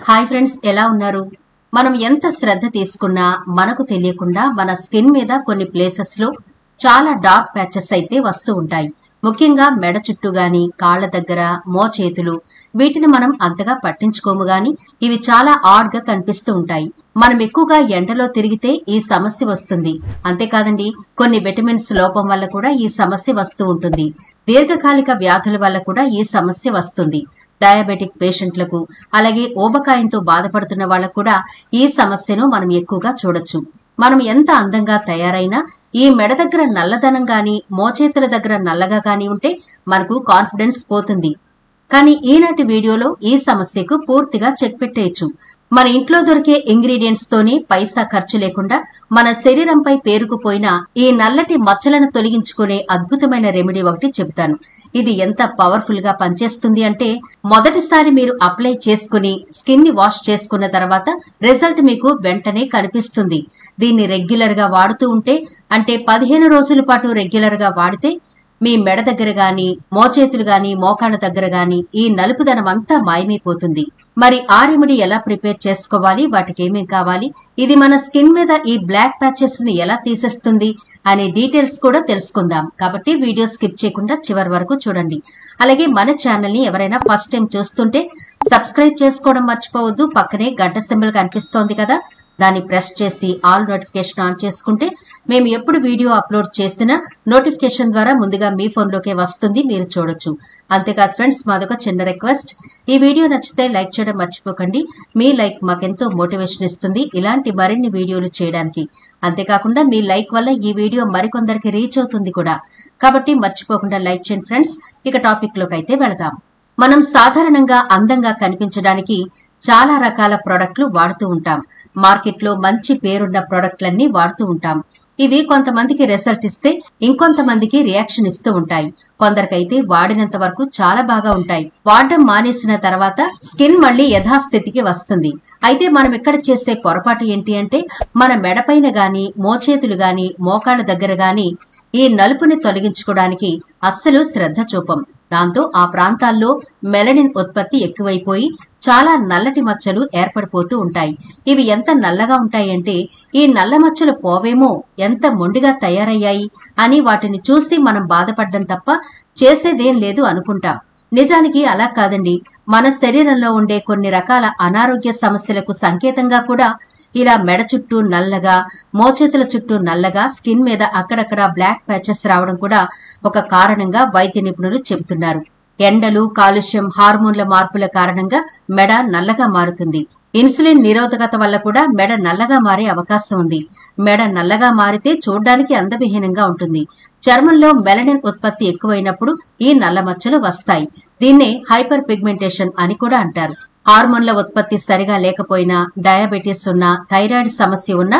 Hi friends, ఎలా ఉన్నారు? మనం ఎంత శ్రద్ధ తీసుకున్నా మనకు తెలియకుండా మన స్కిన్ మీద కొన్ని ప్లేసెస్ లో చాలా డార్క్ ప్యాచెస్ అయితే వస్తూ ఉంటాయి. ముఖ్యంగా మెడ చుట్టూ గాని, కాళ్ల దగ్గర, మోచేతులు, వీటిని మనం అంతగా పట్టించుకోము గాని ఇవి చాలా ఆడ్ గా కనిపిస్తూ ఉంటాయి. మనం ఎక్కువగా ఎండలో తిరిగితే ఈ సమస్య వస్తుంది. అంతేకాదండి, కొన్ని విటమిన్స్ లోపం వల్ల కూడా ఈ సమస్య వస్తూ ఉంటుంది. దీర్ఘకాలిక వ్యాధుల వల్ల కూడా ఈ సమస్య వస్తుంది. డయాబెటిక్ పేషెంట్లకు, అలాగే ఊబకాయంతో బాధపడుతున్న వాళ్ళకు కూడా ఈ సమస్యను మనం ఎక్కువగా చూడొచ్చు. మనం ఎంత అందంగా తయారైనా ఈ మెడ దగ్గర నల్లదనం గాని, మోచేతుల దగ్గర నల్లగా గాని ఉంటే మనకు కాన్ఫిడెన్స్ పోతుంది. కానీ ఈనాటి వీడియోలో ఈ సమస్యకు పూర్తిగా చెక్ పెట్టేయచ్చు. మన ఇంట్లో దొరికే ఇంగ్రీడియంట్స్ తోనే పైసా ఖర్చు లేకుండా మన శరీరంపై పేరుకుపోయిన ఈ నల్లటి మచ్చలను తొలగించుకునే అద్భుతమైన రెమెడీ ఒకటి చెబుతాను. ఇది ఎంత పవర్ఫుల్ గా పనిచేస్తుంది అంటే, మొదటిసారి మీరు అప్లై చేసుకుని స్కిన్ ని వాష్ చేసుకున్న తర్వాత రిజల్ట్ మీకు వెంటనే కనిపిస్తుంది. దీన్ని రెగ్యులర్ గా వాడుతూ ఉంటే, అంటే 15 రోజుల పాటు రెగ్యులర్ గా వాడితే మీ మెడ దగ్గర గాని, మోచేతులు గాని, మోకాళ్ళ దగ్గర గాని ఈ నలుపుదనం అంతా మాయమైపోతుంది. మరి ఆ రెమెడీ ఎలా ప్రిపేర్ చేసుకోవాలి, వాటికి ఏమేం కావాలి, ఇది మన స్కిన్ మీద ఈ బ్లాక్ ప్యాచెస్ ని ఎలా తీసేస్తుంది అనే డీటెయిల్స్ కూడా తెలుసుకుందాం. కాబట్టి వీడియో స్కిప్ చేయకుండా చివరి వరకు చూడండి. అలాగే మన ఛానల్ ని ఎవరైనా ఫస్ట్ టైం చూస్తుంటే సబ్స్క్రైబ్ చేసుకోవడం మర్చిపోవద్దు. పక్కనే గంట సింబల్ కనిపిస్తోంది కదా, దాన్ని ప్రెస్ చేసి ఆల్ నోటిఫికేషన్ ఆన్ చేసుకుంటే మేము ఎప్పుడు వీడియో అప్లోడ్ చేసినా నోటిఫికేషన్ ద్వారా ముందుగా మీ ఫోన్లోకే వస్తుంది, మీరు చూడొచ్చు. అంతేకాదు ఫ్రెండ్స్, మాదొక చిన్న రిక్వెస్ట్, ఈ వీడియో నచ్చితే లైక్ చేయడం మర్చిపోకండి. మీ లైక్ మాకెంతో మోటివేషన్ ఇస్తుంది ఇలాంటి మరిన్ని వీడియోలు చేయడానికి. అంతేకాకుండా మీ లైక్ వల్ల ఈ వీడియో మరికొందరికి రీచ్ అవుతుంది కూడా. కాబట్టి మర్చిపోకుండా లైక్ చేయండి ఫ్రెండ్స్. ఇక టాపిక్ లోకి అయితే వెళదాం. మనం సాధారణంగా అందంగా కనిపించడానికి చాలా రకాల ప్రొడక్ట్లు వాడుతూ ఉంటాం. మార్కెట్లో మంచి పేరున్న ప్రొడక్ట్లన్నీ వాడుతూ ఉంటాం. ఇవి కొంతమందికి రిజల్ట్ ఇస్తే ఇంకొంతమందికి రియాక్షన్ ఇస్తూ ఉంటాయి. కొందరికైతే వాడినంత వరకు చాలా బాగా ఉంటాయి. వాడడం మానేసిన తర్వాత స్కిన్ మళ్లీ యథాస్థితికి వస్తుంది. అయితే మనం ఇక్కడ చేసే పొరపాటు ఏంటి అంటే, మన మెడపైన గాని, మోచేతులు గాని, మోకాళ్ళ దగ్గర గాని ఈ నలుపుని తొలగించుకోవడానికి అస్సలు శ్రద్ధ చూపం. దాంతో ఆ ప్రాంతాల్లో మెలనిన్ ఉత్పత్తి ఎక్కువైపోయి చాలా నల్లటి మచ్చలు ఏర్పడిపోతూ ఉంటాయి. ఇవి ఎంత నల్లగా ఉంటాయంటే, ఈ నల్ల మచ్చలు పోవేమో, ఎంత మొండిగా తయారయ్యాయి అని వాటిని చూసి మనం బాధపడ్డం తప్ప చేసేదేం లేదు అనుకుంటాం. నిజానికి అలా కాదండి. మన శరీరంలో ఉండే కొన్ని రకాల అనారోగ్య సమస్యలకు సంకేతంగా కూడా ఇలా మెడ చుట్టూ నల్లగా, మోచేతుల చుట్టూ నల్లగా, స్కిన్ మీద అక్కడక్కడ బ్లాక్ ప్యాచెస్ రావడం కూడా ఒక కారణంగా వైద్య నిపుణులు చెబుతున్నారు. ఎండలు, కాలుష్యం, హార్మోన్ల మార్పుల కారణంగా మెడ నల్లగా మారుతుంది. ఇన్సులిన్ నిరోధకత వల్ల కూడా మెడ నల్లగా మారే అవకాశం ఉంది. మెడ నల్లగా మారితే చూడ్డానికి అందవిహీనంగా ఉంటుంది. చర్మంలో మెలనిన్ ఉత్పత్తి ఎక్కువైనప్పుడు ఈ నల్ల మచ్చలు వస్తాయి. దీన్నే హైపర్ పిగ్మెంటేషన్ అని కూడా అంటారు. హార్మోన్ల ఉత్పత్తి సరిగా లేకపోయినా, డయాబెటీస్ ఉన్నా, థైరాయిడ్ సమస్య ఉన్నా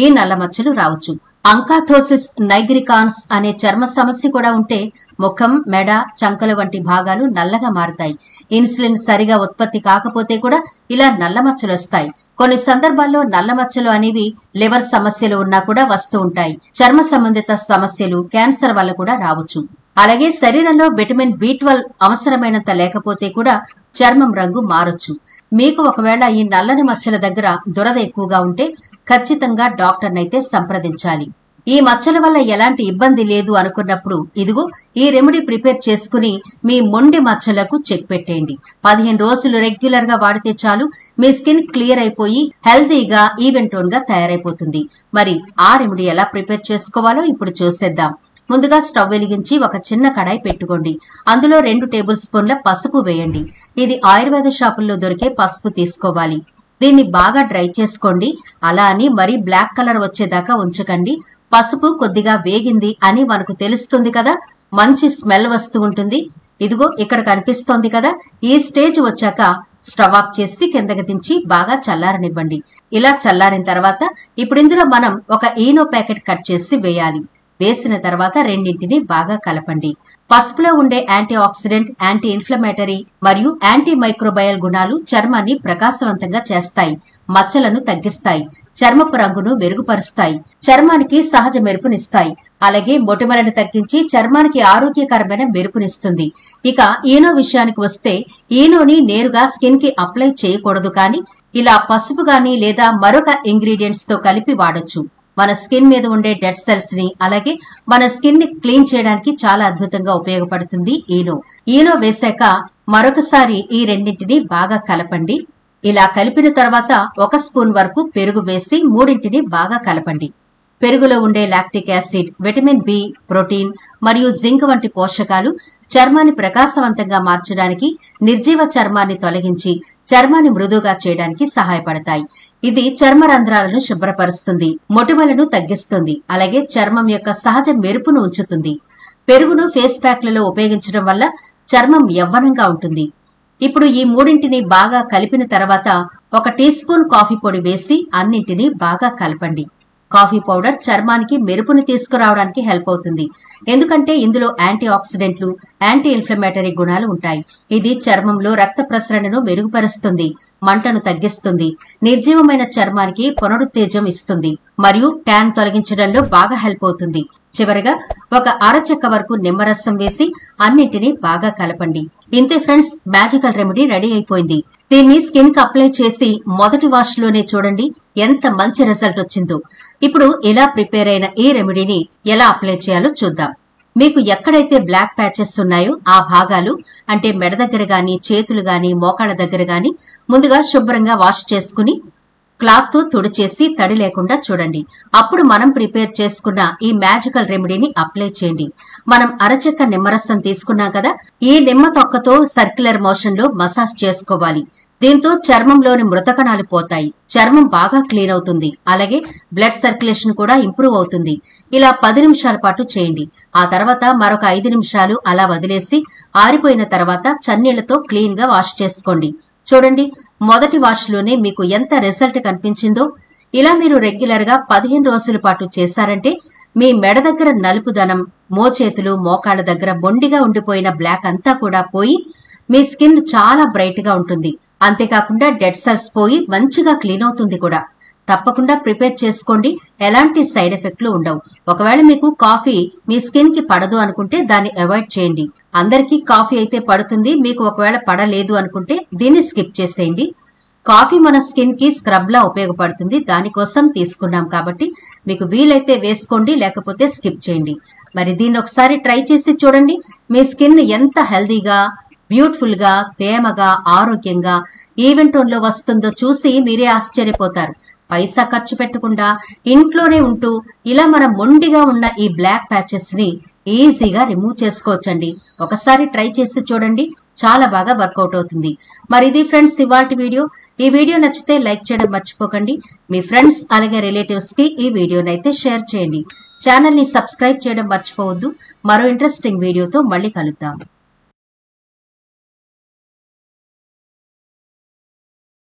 ఈ నల్ల మచ్చలు రావచ్చు. అంకాథోసిస్ నైగ్రికాన్స్ అనే చర్మ సమస్య కూడా ఉంటే ముఖం, మెడ, చంకల వంటి భాగాలు నల్లగా మారుతాయి. ఇన్సులిన్ సరిగా ఉత్పత్తి కాకపోతే కూడా ఇలా నల్ల మచ్చలు వస్తాయి. కొన్ని సందర్భాల్లో నల్ల మచ్చలు అనేవి లివర్ సమస్యలు ఉన్నా కూడా వస్తూ ఉంటాయి. చర్మ సంబంధిత సమస్యలు, క్యాన్సర్ వల్ల కూడా రావచ్చు. అలాగే శరీరంలో విటమిన్ B12 అవసరమైనంత లేకపోతే కూడా చర్మం రంగు మారొచ్చు. మీకు ఒకవేళ ఈ నల్లని మచ్చల దగ్గర దురద ఎక్కువగా ఉంటే ఖచ్చితంగా డాక్టర్నైతే సంప్రదించాలి. ఈ మచ్చల వల్ల ఎలాంటి ఇబ్బంది లేదు అనుకున్నప్పుడు ఇదిగో ఈ రెమెడీ ప్రిపేర్ చేసుకుని మీ మొండి మచ్చలకు చెక్ పెట్టేయండి. 15 రోజులు రెగ్యులర్ గా వాడితే చాలు, మీ స్కిన్ క్లియర్ అయిపోయి హెల్తీగా, ఈవెన్ టోన్ గా తయారైపోతుంది. మరి ఆ రెమెడీ ఎలా ప్రిపేర్ చేసుకోవాలో ఇప్పుడు చూసేద్దాం. ముందుగా స్టవ్ వెలిగించి ఒక చిన్న కడాయి పెట్టుకోండి. అందులో 2 టేబుల్ స్పూన్ల పసుపు వేయండి. ఇది ఆయుర్వేద షాపుల్లో దొరికే పసుపు తీసుకోవాలి. దీన్ని బాగా డ్రై చేసుకోండి. అలా అని మరీ బ్లాక్ కలర్ వచ్చేదాకా ఉంచకండి. పసుపు కొద్దిగా వేగింది అని మనకు తెలుస్తుంది కదా, మంచి స్మెల్ వస్తూ ఉంటుంది. ఇదిగో ఇక్కడ కనిపిస్తోంది కదా, ఈ స్టేజ్ వచ్చాక స్టవ్ ఆఫ్ చేసి కిందకి దించి బాగా చల్లారనివ్వండి. ఇలా చల్లారిన తర్వాత ఇప్పుడు ఇందులో మనం ఒక ఈనో ప్యాకెట్ కట్ చేసి వేయాలి. వేసిన తర్వాత రెండింటిని బాగా కలపండి. పసుపులో ఉండే యాంటీ ఆక్సిడెంట్, యాంటీ ఇన్ఫ్లమేటరీ మరియు యాంటీ మైక్రోబయల్ గుణాలు చర్మాన్ని ప్రకాశవంతంగా చేస్తాయి, మచ్చలను తగ్గిస్తాయి. చర్మపు రంగును మెరుగుపరుస్తాయి, చర్మానికి సహజ మెరుపునిస్తాయి. అలాగే మొటిమలను తగ్గించి చర్మానికి ఆరోగ్యకరమైన మెరుపునిస్తుంది. ఇక ఈనో విషయానికి వస్తే ఈనోని నేరుగా స్కిన్ కి అప్లై చేయకూడదు, కానీ ఇలా పసుపు గాని లేదా మరొక ఇంగ్రీడియంట్స్ తో కలిపి వాడొచ్చు. మన స్కిన్ మీద ఉండే డెడ్ సెల్స్ ని అలాగే మన స్కిన్ ని క్లీన్ చేయడానికి చాలా అద్భుతంగా ఉపయోగపడుతుంది ఈనో. ఈనో వేశాక మరొకసారి ఈ రెండింటిని బాగా కలపండి. ఇలా కలిపిన తర్వాత 1 స్పూన్ వరకు పెరుగు వేసి మూడింటిని బాగా కలపండి. పెరుగులో ఉండే lactic acid, vitamin B, protein మరియు జింక్ వంటి పోషకాలు చర్మాన్ని ప్రకాశవంతంగా మార్చడానికి, నిర్జీవ చర్మాన్ని తొలగించి చర్మాన్ని మృదువుగా చేయడానికి సహాయపడతాయి. ఇది చర్మ రంధ్రాలను శుభ్రపరుస్తుంది, మొటిమలను తగ్గిస్తుంది, అలాగే చర్మం యొక్క సహజ మెరుపును ఉంచుతుంది. పెరుగును ఫేస్ ప్యాక్లలో ఉపయోగించడం వల్ల చర్మం యవ్వనంగా ఉంటుంది. ఇప్పుడు ఈ మూడింటిని బాగా కలిపిన తర్వాత 1 టీ స్పూన్ కాఫీ పొడి వేసి అన్నింటినీ బాగా కలపండి. కాఫీ పౌడర్ చర్మానికి మెరుపుని తీసుకురావడానికి హెల్ప్ అవుతుంది, ఎందుకంటే ఇందులో యాంటీ ఆక్సిడెంట్లు, యాంటీ ఇన్ఫ్లమేటరీ గుణాలు ఉంటాయి. ఇది చర్మంలో రక్త ప్రసరణను మెరుగుపరుస్తుంది, మంటను తగ్గిస్తుంది, నిర్జీవమైన చర్మానికి పునరుత్తేజం ఇస్తుంది మరియు ట్యాన్ తొలగించడంలో బాగా హెల్ప్ అవుతుంది. చివరగా 1 అరచెక్క వరకు నిమ్మరసం వేసి అన్నింటినీ బాగా కలపండి. ఇంతే ఫ్రెండ్స్, మ్యాజికల్ రెమెడీ రెడీ అయిపోయింది. దీన్ని స్కిన్ కి అప్లై చేసి మొదటి వాష్ లోనే చూడండి ఎంత మంచి రిజల్ట్ వచ్చిందో. ఇప్పుడు ఇలా ప్రిపేర్ అయిన ఈ రెమెడీని ఎలా అప్లై చేయాలో చూద్దాం. మీకు ఎక్కడైతే బ్లాక్ ప్యాచెస్ ఉన్నాయో ఆ భాగాలు, అంటే మెడ దగ్గర గాని, చేతులు గాని, మోకాళ్ళ దగ్గర గాని ముందుగా శుభ్రంగా వాష్ చేసుకుని క్లాత్ తో తుడిచేసి తడి లేకుండా చూడండి. అప్పుడు మనం ప్రిపేర్ చేసుకున్న ఈ మ్యాజికల్ రెమెడీని అప్లై చేయండి. మనం అరచెక్క నిమ్మరసం తీసుకున్నాం కదా, ఈ నిమ్మ తొక్కతో సర్క్యులర్ మోషన్ లో మసాజ్ చేసుకోవాలి. దీంతో చర్మంలోని మృతకణాలు పోతాయి, చర్మం బాగా క్లీన్ అవుతుంది, అలాగే బ్లడ్ సర్క్యులేషన్ కూడా ఇంప్రూవ్ అవుతుంది. ఇలా 10 నిమిషాల పాటు చేయండి. ఆ తర్వాత మరొక 5 నిమిషాలు అలా వదిలేసి ఆరిపోయిన తర్వాత చన్నీళ్లతో క్లీన్ గా వాష్ చేసుకోండి. చూడండి, మొదటి వాష్ లోనే మీకు ఎంత రిజల్ట్ కనిపించిందో. ఇలా మీరు రెగ్యులర్ గా 15 రోజుల పాటు చేశారంటే మీ మెడ దగ్గర నలుపుదనం, మోచేతులు, మోకాళ్ళ దగ్గర మొండిగా ఉండిపోయిన బ్లాక్ అంతా కూడా పోయి మీ స్కిన్ చాలా బ్రైట్ గా ఉంటుంది. అంతేకాకుండా డెడ్ సెల్స్ పోయి మంచిగా క్లీన్ అవుతుంది కూడా. తప్పకుండా ప్రిపేర్ చేసుకోండి, ఎలాంటి సైడ్ ఎఫెక్ట్లు ఉండవు. ఒకవేళ మీకు కాఫీ మీ స్కిన్ కి పడదు అనుకుంటే దాన్ని అవాయిడ్ చేయండి. అందరికీ కాఫీ అయితే పడుతుంది, మీకు ఒకవేళ పడలేదు అనుకుంటే దీన్ని స్కిప్ చేసేయండి. కాఫీ మన స్కిన్ కి స్క్రబ్ లా ఉపయోగపడుతుంది, దానికోసం తీసుకున్నాం కాబట్టి మీకు వీలైతే వేసుకోండి, లేకపోతే స్కిప్ చేయండి. మరి దీన్ని ఒకసారి ట్రై చేసి చూడండి. మీ స్కిన్ ఎంత హెల్దీగా, బ్యూటిఫుల్ గా, తేమగా, ఆరోగ్యంగా, ఈవెన్ టోన్ లో వస్తుందో చూసి మీరే ఆశ్చర్యపోతారు. పైసా ఖర్చు పెట్టకుండా ఇంట్లోనే ఉంటూ ఇలా మన మొండిగా ఉన్న ఈ బ్లాక్ ప్యాచెస్ ని ఈజీగా రిమూవ్ చేసుకోవచ్చండి. ఒకసారి ట్రై చేసి చూడండి, చాలా బాగా వర్కౌట్ అవుతుంది. మరి ఇది ఫ్రెండ్స్ ఇవాల్టి వీడియో. ఈ వీడియో నచ్చితే లైక్ చేయడం మర్చిపోకండి. మీ ఫ్రెండ్స్ అలాగే రిలేటివ్స్ కి ఈ వీడియోనైతే షేర్ చేయండి. ఛానల్ ని సబ్స్క్రైబ్ చేయడం మర్చిపోవద్దు. మరో ఇంట్రెస్టింగ్ వీడియోతో మళ్ళీ కలుద్దాం.